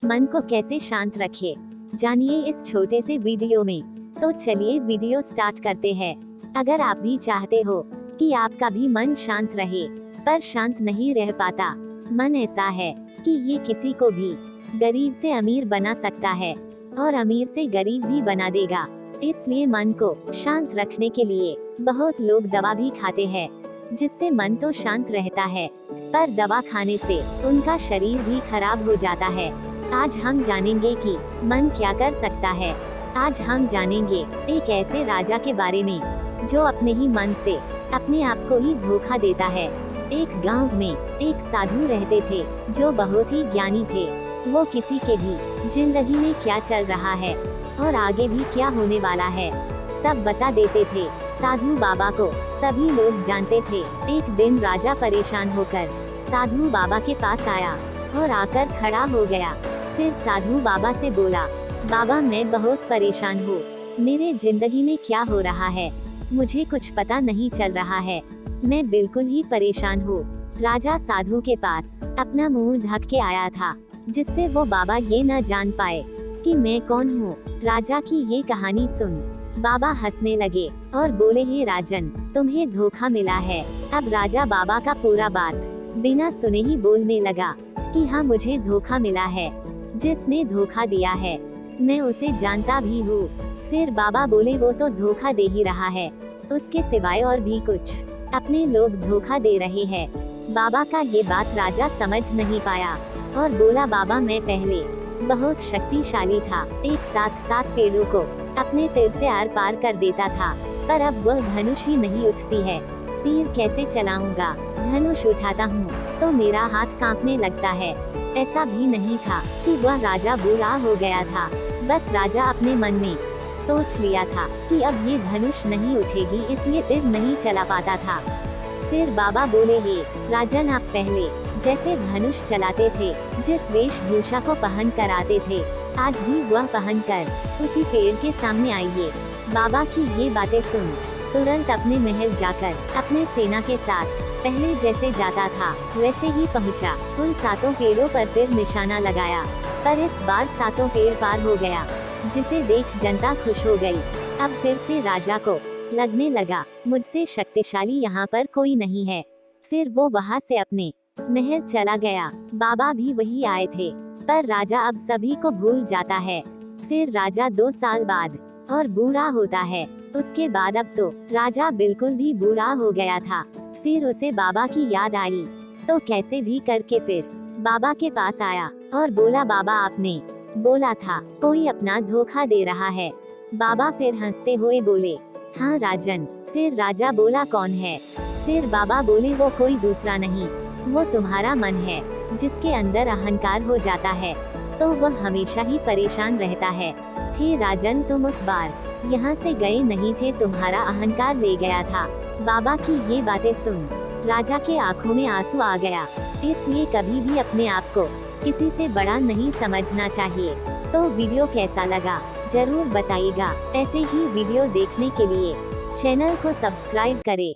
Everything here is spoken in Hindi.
मन को कैसे शांत रखे, जानिए इस छोटे से वीडियो में। तो चलिए वीडियो स्टार्ट करते हैं। अगर आप भी चाहते हो कि आपका भी मन शांत रहे पर शांत नहीं रह पाता, मन ऐसा है कि ये किसी को भी गरीब से अमीर बना सकता है और अमीर से गरीब भी बना देगा। इसलिए मन को शांत रखने के लिए बहुत लोग दवा भी खाते हैं, जिससे मन तो शांत रहता है, पर दवा खाने से उनका शरीर भी खराब हो जाता है। आज हम जानेंगे कि मन क्या कर सकता है। आज हम जानेंगे एक ऐसे राजा के बारे में जो अपने ही मन से अपने आप को ही धोखा देता है। एक गांव में एक साधु रहते थे जो बहुत ही ज्ञानी थे। वो किसी के भी जिंदगी में क्या चल रहा है और आगे भी क्या होने वाला है सब बता देते थे। साधु बाबा को सभी लोग जानते थे। एक दिन राजा परेशान होकर साधु बाबा के पास आया और आकर खड़ा हो गया। फिर साधु बाबा से बोला, बाबा मैं बहुत परेशान हूँ, मेरे जिंदगी में क्या हो रहा है, मुझे कुछ पता नहीं चल रहा है, मैं बिल्कुल ही परेशान हूँ। राजा साधु के पास अपना मुंह ढक के आया था, जिससे वो बाबा ये न जान पाए कि मैं कौन हूँ। राजा की ये कहानी सुन बाबा हंसने लगे और बोले, हे राजन, तुम्हें धोखा मिला है। अब राजा बाबा का पूरा बात बिना सुने ही बोलने लगा कि हाँ, मुझे धोखा मिला है, जिसने धोखा दिया है मैं उसे जानता भी हूँ। फिर बाबा बोले, वो तो धोखा दे ही रहा है, उसके सिवाय और भी कुछ अपने लोग धोखा दे रहे हैं। बाबा का ये बात राजा समझ नहीं पाया और बोला, बाबा मैं पहले बहुत शक्तिशाली था, एक साथ 7 पेड़ों को अपने तीर से आर पार कर देता था, पर अब वह धनुष ही नहीं उठती है। तीर कैसे चलाऊंगा, धनुष उठाता हूँ तो मेरा हाथ कांपने लगता है। ऐसा भी नहीं था कि वह राजा बुरा हो गया था, बस राजा अपने मन में सोच लिया था कि अब ये धनुष नहीं उठेगी, इसलिए तीर नहीं चला पाता था। फिर बाबा बोले, हे राजन, आप पहले जैसे धनुष चलाते थे, जिस वेशभूषा को पहन कर आते थे, आज भी वह पहन कर उसी पेड़ के सामने आइए। बाबा की ये बातें सुन तुरंत अपने महल जाकर अपने सेना के साथ पहले जैसे जाता था वैसे ही पहुंचा। उन 7 पेड़ों पर फिर निशाना लगाया, पर इस बार 7 पेड़ पार हो गया, जिसे देख जनता खुश हो गई। अब फिर से राजा को लगने लगा, मुझसे शक्तिशाली यहाँ पर कोई नहीं है। फिर वो वहाँ से अपने महल चला गया। बाबा भी वही आए थे, पर राजा अब सभी को भूल जाता है। फिर राजा 2 साल बाद और बूढ़ा होता है। उसके बाद अब तो राजा बिल्कुल भी बूढ़ा हो गया था। फिर उसे बाबा की याद आई, तो कैसे भी करके फिर बाबा के पास आया और बोला, बाबा आपने बोला था कोई अपना धोखा दे रहा है। बाबा फिर हंसते हुए बोले, हाँ राजन। फिर राजा बोला, कौन है? फिर बाबा बोले, वो कोई दूसरा नहीं, वो तुम्हारा मन है, जिसके अंदर अहंकार हो जाता है तो वह हमेशा ही परेशान रहता है। हे राजन, तुम उस बार यहाँ से गए नहीं थे, तुम्हारा अहंकार ले गया था। बाबा की ये बातें सुन राजा के आंखों में आंसू आ गया। इसलिए कभी भी अपने आप को किसी से बड़ा नहीं समझना चाहिए। तो वीडियो कैसा लगा जरूर बताइएगा। ऐसे ही वीडियो देखने के लिए चैनल को सब्सक्राइब करें।